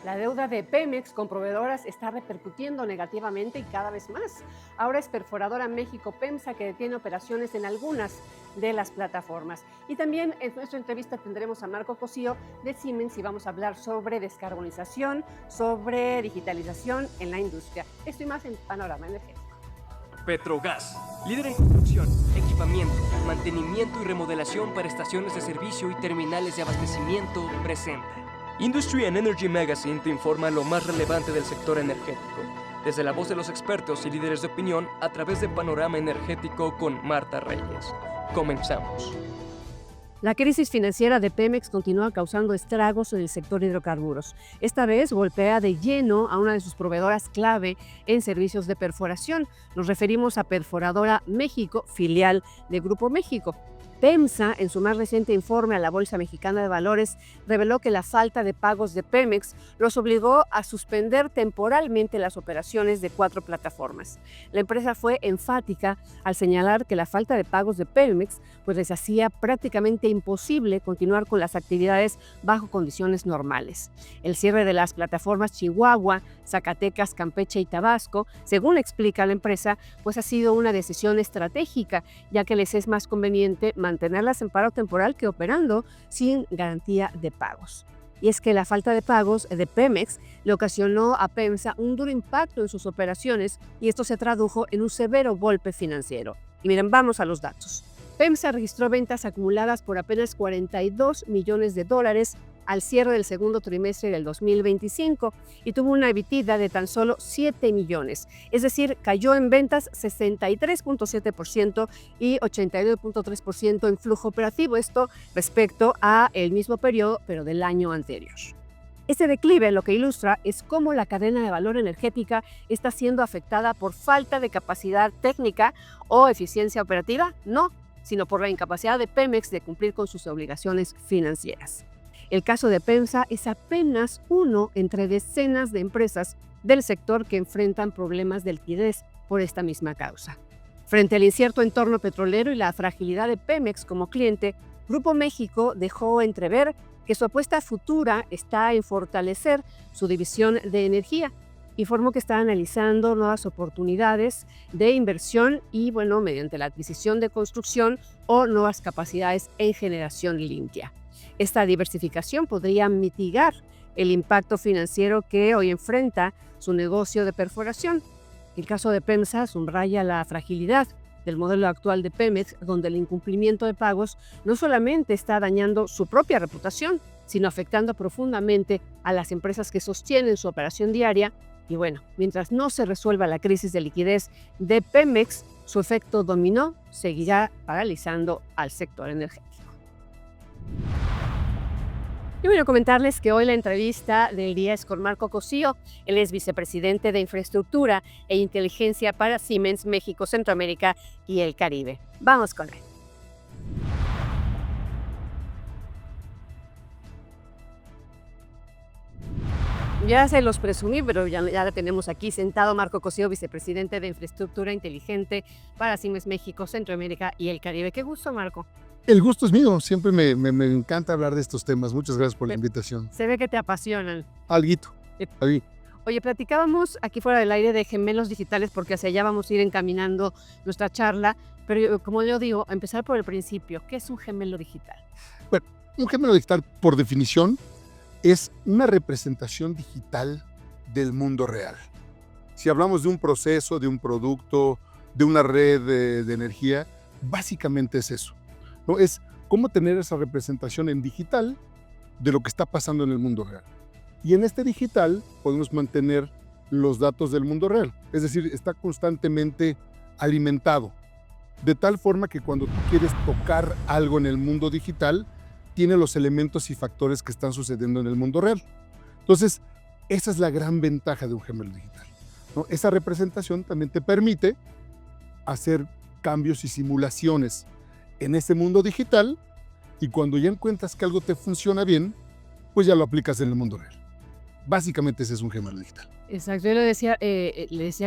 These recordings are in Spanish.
La deuda de Pemex con proveedoras está repercutiendo negativamente y cada vez más. Ahora es Perforadora México PEMSA que detiene operaciones en algunas de las plataformas. Y también en nuestra entrevista tendremos a Marco Cosío de Siemens y vamos a hablar sobre descarbonización, sobre digitalización en la industria. Esto y más en Panorama Energético. Petrogas, líder en construcción, equipamiento, mantenimiento y remodelación para estaciones de servicio y terminales de abastecimiento, presenta. Industry and Energy Magazine te informa lo más relevante del sector energético, desde la voz de los expertos y líderes de opinión a través de Panorama Energético con Marta Reyes. Comenzamos. La crisis financiera de Pemex continúa causando estragos en el sector hidrocarburos. Esta vez golpea de lleno a una de sus proveedoras clave en servicios de perforación. Nos referimos a Perforadora México, filial de Grupo México. PEMSA, en su más reciente informe a la Bolsa Mexicana de Valores, reveló que la falta de pagos de Pemex los obligó a suspender temporalmente las operaciones de 4 plataformas. La empresa fue enfática al señalar que la falta de pagos de Pemex les hacía prácticamente imposible continuar con las actividades bajo condiciones normales. El cierre de las plataformas Chihuahua, Zacatecas, Campeche y Tabasco, según explica la empresa, ha sido una decisión estratégica, ya que les es más conveniente mantenerlas en paro temporal que operando sin garantía de pagos. Y es que la falta de pagos de Pemex le ocasionó a PEMSA un duro impacto en sus operaciones y esto se tradujo en un severo golpe financiero. Y miren, vamos a los datos. PEMSA registró ventas acumuladas por apenas $42 millones al cierre del segundo trimestre del 2025 y tuvo una EBITDA de tan solo 7 millones, es decir, cayó en ventas 63.7% y 89.3% en flujo operativo, esto respecto a el mismo periodo, pero del año anterior. Este declive lo que ilustra es cómo la cadena de valor energética está siendo afectada por falta de capacidad técnica o eficiencia operativa, no, sino por la incapacidad de Pemex de cumplir con sus obligaciones financieras. El caso de PEMSA es apenas uno entre decenas de empresas del sector que enfrentan problemas de liquidez por esta misma causa. Frente al incierto entorno petrolero y la fragilidad de Pemex como cliente, Grupo México dejó entrever que su apuesta futura está en fortalecer su división de energía. Informó que está analizando nuevas oportunidades de inversión y, mediante la adquisición de construcción o nuevas capacidades en generación limpia. Esta diversificación podría mitigar el impacto financiero que hoy enfrenta su negocio de perforación. El caso de PEMSA subraya la fragilidad del modelo actual de Pemex, donde el incumplimiento de pagos no solamente está dañando su propia reputación, sino afectando profundamente a las empresas que sostienen su operación diaria. Y mientras no se resuelva la crisis de liquidez de Pemex, su efecto dominó seguirá paralizando al sector energético. Y comentarles que hoy la entrevista del día es con Marco Cosío. Él es vicepresidente de Infraestructura e Inteligencia para Siemens México, Centroamérica y el Caribe. Vamos con él. Ya se los presumí, pero ya la tenemos aquí sentado. Marco Cosío, vicepresidente de Infraestructura Inteligente para Siemens México, Centroamérica y el Caribe. Qué gusto, Marco. El gusto es mío, siempre me encanta hablar de estos temas. Muchas gracias por la invitación. Se ve que te apasionan. Alguito. Ahí. Oye, platicábamos aquí fuera del aire de gemelos digitales porque hacia allá vamos a ir encaminando nuestra charla, pero como yo digo, empezar por el principio. ¿Qué es un gemelo digital? Bueno, un gemelo digital, por definición, es una representación digital del mundo real. Si hablamos de un proceso, de un producto, de una red de energía, básicamente es eso, ¿no? Es cómo tener esa representación en digital de lo que está pasando en el mundo real. Y en este digital podemos mantener los datos del mundo real. Es decir, está constantemente alimentado. De tal forma que cuando tú quieres tocar algo en el mundo digital, tiene los elementos y factores que están sucediendo en el mundo real. Entonces, esa es la gran ventaja de un gemelo digital, ¿no? Esa representación también te permite hacer cambios y simulaciones en ese mundo digital, y cuando ya encuentras que algo te funciona bien, pues ya lo aplicas en el mundo real. Básicamente ese es un gemelo digital. Exacto, yo le decía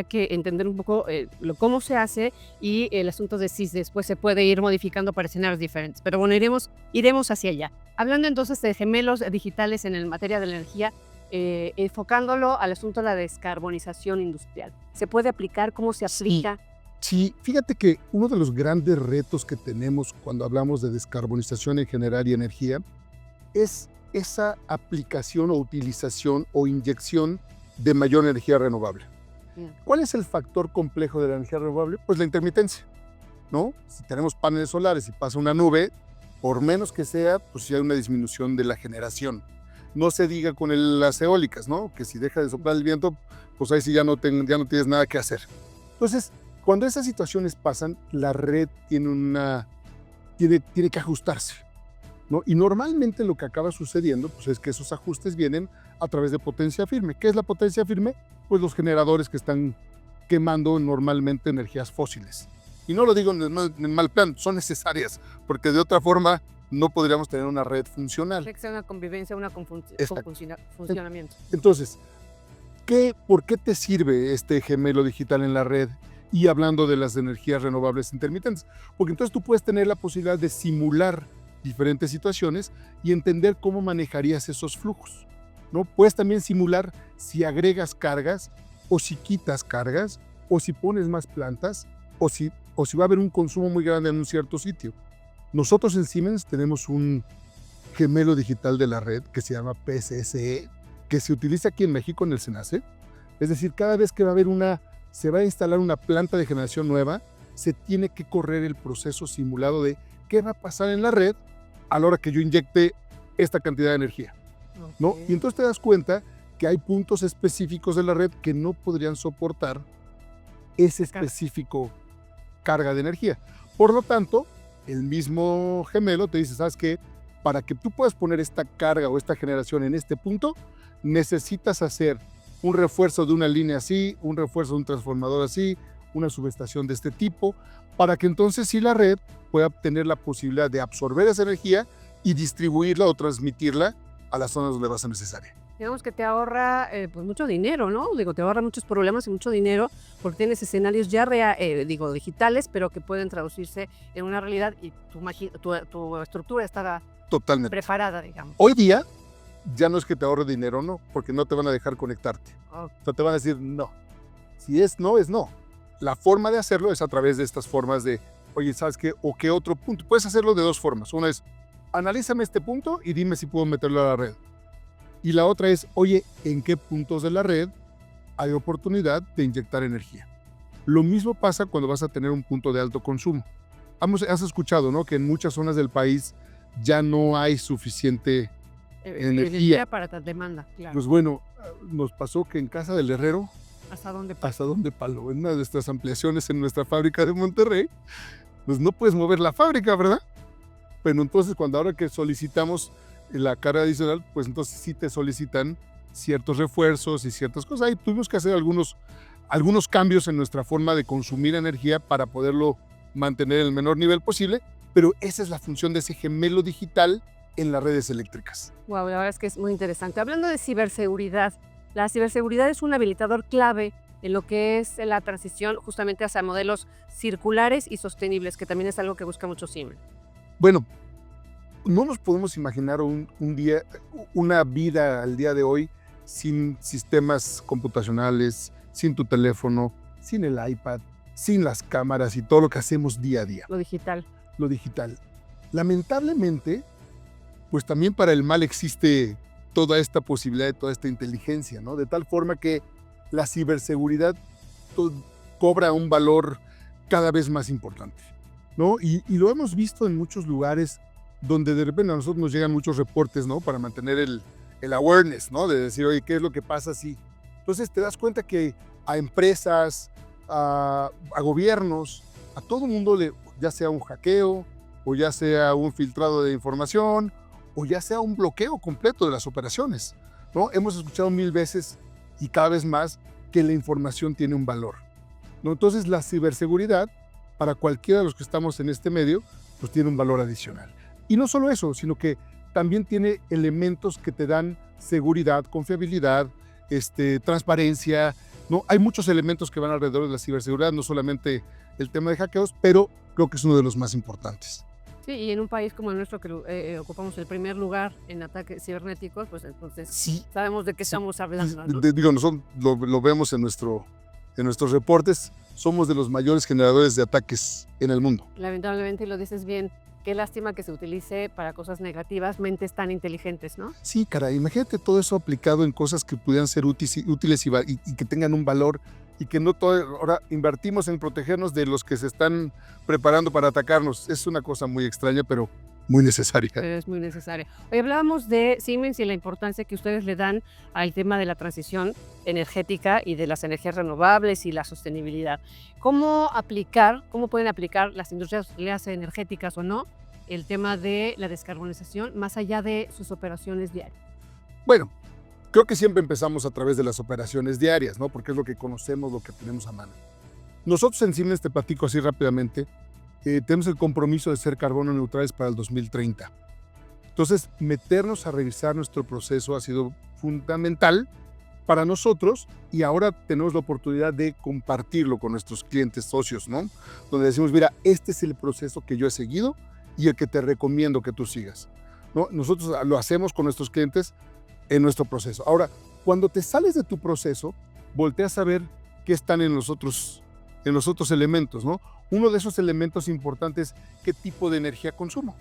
que entender un poco cómo se hace y el asunto de si después se puede ir modificando para escenarios diferentes. Pero iremos hacia allá. Hablando entonces de gemelos digitales en el materia de la energía, enfocándolo al asunto de la descarbonización industrial. ¿Se puede aplicar? ¿Cómo se aplica? Sí, fíjate que uno de los grandes retos que tenemos cuando hablamos de descarbonización en general y energía es esa aplicación o utilización o inyección de mayor energía renovable. Bien. ¿Cuál es el factor complejo de la energía renovable? Pues la intermitencia, ¿no? Si tenemos paneles solares y pasa una nube, por menos que sea, pues sí hay una disminución de la generación. No se diga con las eólicas, ¿no? Que si deja de soplar el viento, pues ahí sí ya no tienes nada que hacer. Entonces, cuando esas situaciones pasan, la red tiene que ajustarse, ¿no? Y normalmente lo que acaba sucediendo pues es que esos ajustes vienen a través de potencia firme. ¿Qué es la potencia firme? Pues los generadores que están quemando normalmente energías fósiles. Y no lo digo en mal plan, son necesarias, porque de otra forma no podríamos tener una red funcional. Tiene que ser una convivencia, funcionamiento. Entonces, ¿por qué te sirve este gemelo digital en la red? Y hablando de las energías renovables intermitentes, porque entonces tú puedes tener la posibilidad de simular diferentes situaciones y entender cómo manejarías esos flujos, ¿no? Puedes también simular si agregas cargas o si quitas cargas o si pones más plantas o si va a haber un consumo muy grande en un cierto sitio. Nosotros en Siemens tenemos un gemelo digital de la red que se llama PSSE, que se utiliza aquí en México en el SENACE. Es decir, cada vez que se va a instalar una planta de generación nueva, se tiene que correr el proceso simulado de qué va a pasar en la red a la hora que yo inyecte esta cantidad de energía, ¿no? Y entonces te das cuenta que hay puntos específicos de la red que no podrían soportar ese específico carga de energía. Por lo tanto, el mismo gemelo te dice, ¿sabes qué? Para que tú puedas poner esta carga o esta generación en este punto, necesitas hacer un refuerzo de una línea así, un refuerzo de un transformador así, una subestación de este tipo, para que entonces sí la red pueda tener la posibilidad de absorber esa energía y distribuirla o transmitirla a las zonas donde va a ser necesaria. Digamos que te ahorra pues mucho dinero, ¿no? Te ahorra muchos problemas y mucho dinero porque tienes escenarios ya digitales, pero que pueden traducirse en una realidad y tu estructura estará totalmente preparada, digamos. Hoy día ya no es que te ahorre dinero, no, porque no te van a dejar conectarte. O sea, te van a decir no. Si es no, es no. La forma de hacerlo es a través de estas formas de, oye, ¿sabes qué? ¿O qué otro punto? Puedes hacerlo de dos formas. Una es, analízame este punto y dime si puedo meterlo a la red. Y la otra es, oye, ¿en qué puntos de la red hay oportunidad de inyectar energía? Lo mismo pasa cuando vas a tener un punto de alto consumo. Has escuchado, ¿no? Que en muchas zonas del país ya no hay suficiente energía para tal demanda, claro. Pues bueno, nos pasó que en casa del herrero, ¿hasta dónde palo? En una de nuestras ampliaciones en nuestra fábrica de Monterrey, pues no puedes mover la fábrica, ¿verdad? Pero entonces ahora que solicitamos la carga adicional, pues entonces sí te solicitan ciertos refuerzos y ciertas cosas. Ahí tuvimos que hacer algunos cambios en nuestra forma de consumir energía para poderlo mantener en el menor nivel posible, pero esa es la función de ese gemelo digital en las redes eléctricas. Wow, la verdad es que es muy interesante. Hablando de ciberseguridad, la ciberseguridad es un habilitador clave en lo que es la transición justamente hacia modelos circulares y sostenibles, que también es algo que busca mucho Siemens. Bueno, no nos podemos imaginar una vida al día de hoy sin sistemas computacionales, sin tu teléfono, sin el iPad, sin las cámaras y todo lo que hacemos día a día. Lo digital. Lamentablemente, pues también para el mal existe toda esta posibilidad, toda esta inteligencia, ¿no? De tal forma que la ciberseguridad cobra un valor cada vez más importante, ¿no? Y lo hemos visto en muchos lugares donde de repente a nosotros nos llegan muchos reportes, ¿no? Para mantener el awareness, ¿no? De decir, oye, ¿qué es lo que pasa si? Entonces te das cuenta que a empresas, a gobiernos, a todo mundo, ya sea un hackeo, o ya sea un filtrado de información, o ya sea un bloqueo completo de las operaciones, ¿no? Hemos escuchado 1000 veces y cada vez más que la información tiene un valor, ¿no? Entonces la ciberseguridad, para cualquiera de los que estamos en este medio, pues tiene un valor adicional. Y no solo eso, sino que también tiene elementos que te dan seguridad, confiabilidad, transparencia, ¿no? Hay muchos elementos que van alrededor de la ciberseguridad, no solamente el tema de hackeos, pero creo que es uno de los más importantes. Sí, y en un país como el nuestro que ocupamos el primer lugar en ataques cibernéticos, pues entonces Sí, sabemos de qué sí. estamos hablando, ¿no? Digo, nosotros lo vemos en nuestros reportes, somos de los mayores generadores de ataques en el mundo. Lamentablemente, y lo dices bien, qué lástima que se utilice para cosas negativas mentes tan inteligentes, ¿no? Sí, caray, imagínate todo eso aplicado en cosas que pudieran ser útiles y que tengan un valor y que no todo, ahora invertimos en protegernos de los que se están preparando para atacarnos. Es una cosa muy extraña, pero muy necesaria. Pero es muy necesaria. Hoy hablábamos de Siemens y la importancia que ustedes le dan al tema de la transición energética y de las energías renovables y la sostenibilidad. ¿Cómo pueden aplicar las industrias, le sea energéticas o no, el tema de la descarbonización más allá de sus operaciones diarias? Bueno, creo que siempre empezamos a través de las operaciones diarias, ¿no? Porque es lo que conocemos, lo que tenemos a mano. Nosotros en Siemens, te platico así rápidamente, tenemos el compromiso de ser carbono neutrales para el 2030. Entonces, meternos a revisar nuestro proceso ha sido fundamental para nosotros y ahora tenemos la oportunidad de compartirlo con nuestros clientes socios, ¿no? Donde decimos, mira, este es el proceso que yo he seguido y el que te recomiendo que tú sigas, ¿no? Nosotros lo hacemos con nuestros clientes en nuestro proceso. Ahora, cuando te sales de tu proceso, volteas a ver qué están en los otros elementos, ¿no? Uno de esos elementos importantes, ¿qué tipo de energía consumo?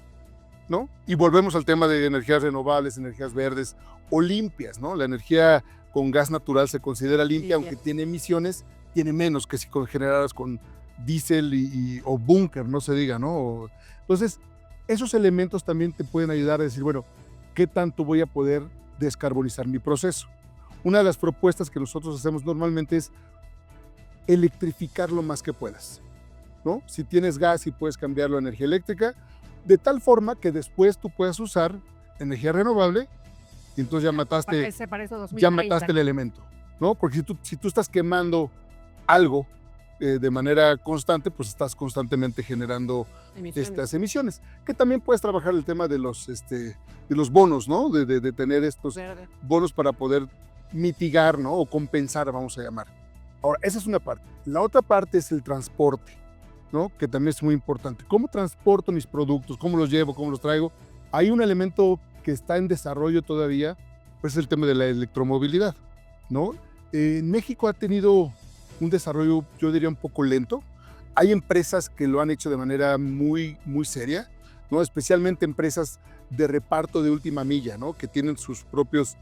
¿No? Y volvemos al tema de energías renovables, energías verdes o limpias, ¿no? La energía con gas natural se considera limpia, aunque tiene emisiones, tiene menos que si generadas con diésel o búnker, no se diga, ¿no? Entonces, esos elementos también te pueden ayudar a decir, bueno, ¿qué tanto voy a poder descarbonizar mi proceso? Una de las propuestas que nosotros hacemos normalmente es electrificar lo más que puedas, ¿no? Si tienes gas y puedes cambiarlo a energía eléctrica, de tal forma que después tú puedas usar energía renovable y entonces ya mataste, Para eso 2030. ya mataste el elemento, ¿no? Porque si tú estás quemando algo de manera constante, pues estás constantemente generando estas emisiones. Que también puedes trabajar el tema de los bonos, ¿no? De tener estos bonos para poder mitigar, ¿no? O compensar, vamos a llamar. Ahora, esa es una parte. La otra parte es el transporte, ¿no? Que también es muy importante. ¿Cómo transporto mis productos? ¿Cómo los llevo? ¿Cómo los traigo? Hay un elemento que está en desarrollo todavía, pues es el tema de la electromovilidad, ¿no? México ha tenido un desarrollo, yo diría, un poco lento. Hay empresas que lo han hecho de manera muy, muy seria, ¿no? Especialmente empresas de reparto de última milla, ¿no? Que tienen sus propios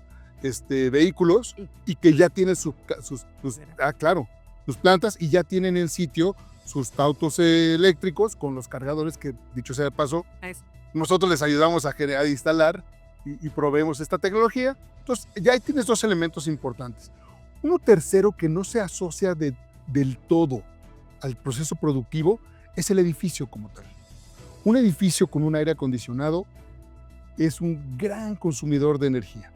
vehículos y que ya tienen sus plantas y ya tienen en sitio sus autos eléctricos con los cargadores que, dicho sea de paso, nosotros les ayudamos a instalar y proveemos esta tecnología. Entonces, ya ahí tienes dos elementos importantes. Uno tercero que no se asocia del todo al proceso productivo es el edificio como tal. Un edificio con un aire acondicionado es un gran consumidor de energía.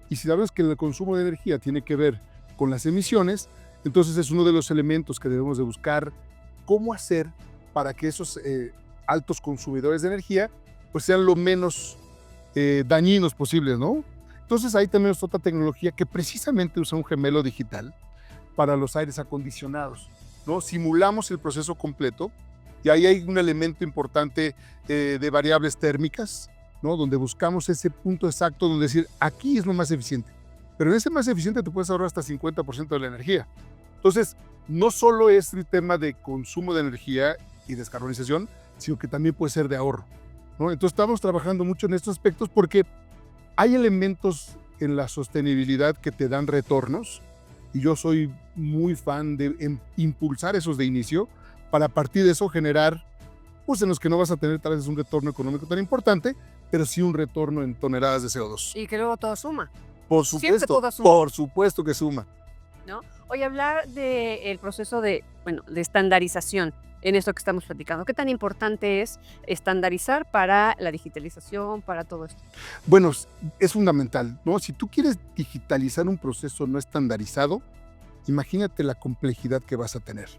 Y si sabes que el consumo de energía tiene que ver con las emisiones, entonces es uno de los elementos que debemos de buscar cómo hacer para que esos altos consumidores de energía pues sean lo menos dañinos posibles, ¿no? Entonces ahí tenemos otra tecnología que precisamente usa un gemelo digital para los aires acondicionados, ¿no? Simulamos el proceso completo y ahí hay un elemento importante de variables térmicas, ¿no? Donde buscamos ese punto exacto donde decir, aquí es lo más eficiente. Pero en ese más eficiente te puedes ahorrar hasta 50% de la energía. Entonces, no solo es el tema de consumo de energía y descarbonización, sino que también puede ser de ahorro, ¿no? Entonces, estamos trabajando mucho en estos aspectos porque hay elementos en la sostenibilidad que te dan retornos y yo soy muy fan de impulsar esos de inicio para a partir de eso generar, pues en los que no vas a tener tal vez un retorno económico tan importante, pero sí un retorno en toneladas de CO2. Y que luego todo suma. Por supuesto, por supuesto que suma. ¿No? Hoy hablar del proceso de estandarización en esto que estamos platicando. ¿Qué tan importante es estandarizar para la digitalización, para todo esto? Bueno, es fundamental, ¿no? Si tú quieres digitalizar un proceso no estandarizado, imagínate la complejidad que vas a tener,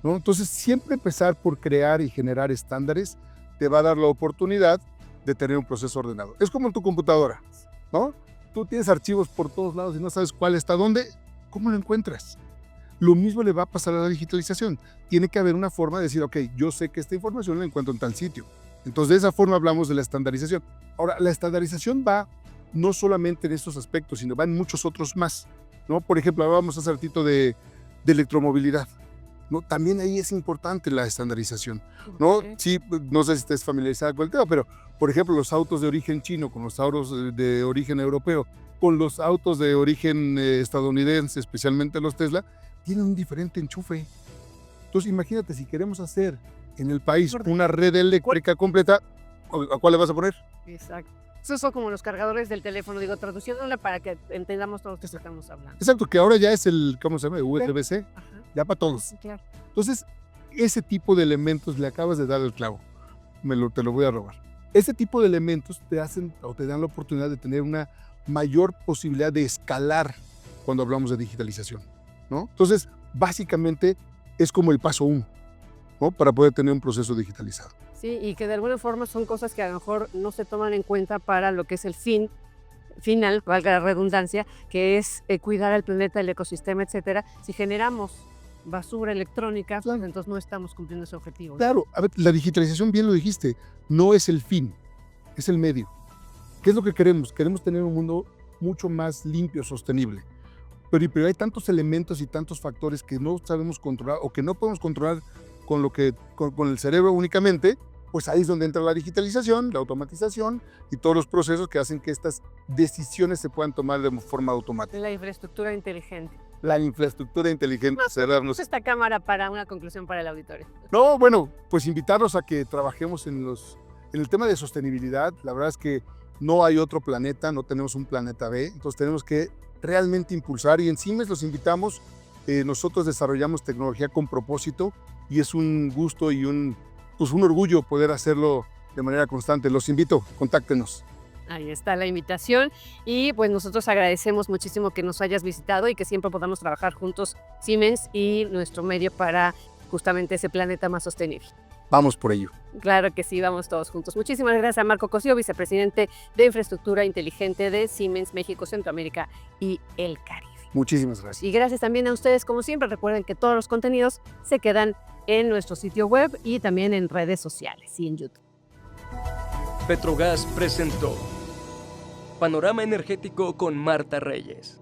¿no? Entonces, siempre empezar por crear y generar estándares te va a dar la oportunidad de tener un proceso ordenado. Es como en tu computadora, ¿no? Tú tienes archivos por todos lados y no sabes cuál está dónde, ¿cómo lo encuentras? Lo mismo le va a pasar a la digitalización. Tiene que haber una forma de decir, ok, yo sé que esta información la encuentro en tal sitio. Entonces, de esa forma hablamos de la estandarización. Ahora, la estandarización va no solamente en estos aspectos, sino va en muchos otros más, ¿no? Por ejemplo, hablábamos hace ratito de electromovilidad, ¿no? También ahí es importante la estandarización, ¿no? Ok. Sí, no sé si estés familiarizada con el tema, pero, por ejemplo, los autos de origen chino con los autos de origen europeo, con los autos de origen estadounidense, especialmente los Tesla, tienen un diferente enchufe. Entonces, imagínate, si queremos hacer en el país una red eléctrica completa, ¿a cuál le vas a poner? Exacto. Esos son como los cargadores del teléfono, digo, traduciéndole para que entendamos todo lo que estamos hablando. Exacto, que ahora ya es el, ¿cómo se llama? USB-C, Ajá. ya para todos. Sí, claro. Entonces, ese tipo de elementos le acabas de dar el clavo. Te lo voy a robar. Ese tipo de elementos te hacen o te dan la oportunidad de tener una mayor posibilidad de escalar cuando hablamos de digitalización, ¿no? Entonces, básicamente es como el paso 1, ¿no? Para poder tener un proceso digitalizado. Sí, y que de alguna forma son cosas que a lo mejor no se toman en cuenta para lo que es el fin final, valga la redundancia, que es cuidar al planeta, el ecosistema, etcétera. Si generamos basura electrónica, pues Claro. entonces no estamos cumpliendo ese objetivo. Claro, a ver, la digitalización, bien lo dijiste, no es el fin, es el medio. ¿Qué es lo que queremos? Queremos tener un mundo mucho más limpio, sostenible. Pero hay tantos elementos y tantos factores que no sabemos controlar o que no podemos controlar con el cerebro únicamente, pues ahí es donde entra la digitalización, la automatización y todos los procesos que hacen que estas decisiones se puedan tomar de forma automática. La infraestructura inteligente. La infraestructura inteligente, cerrarnos. Esta cámara para una conclusión para el auditorio. No, bueno, pues invitarlos a que trabajemos en el tema de sostenibilidad. La verdad es que no hay otro planeta, no tenemos un planeta B, entonces tenemos que realmente impulsar y en Siemens los invitamos. Nosotros desarrollamos tecnología con propósito y es un gusto y un orgullo poder hacerlo de manera constante. Los invito, contáctenos. Ahí está la invitación y pues nosotros agradecemos muchísimo que nos hayas visitado y que siempre podamos trabajar juntos Siemens y nuestro medio para justamente ese planeta más sostenible. Vamos por ello. Claro que sí, vamos todos juntos. Muchísimas gracias a Marco Cosío, vicepresidente de Infraestructura Inteligente de Siemens México, Centroamérica y el Caribe. Muchísimas gracias. Y gracias también a ustedes, como siempre. Recuerden que todos los contenidos se quedan en nuestro sitio web y también en redes sociales y en YouTube. Petrogas presentó Panorama Energético con Marta Reyes.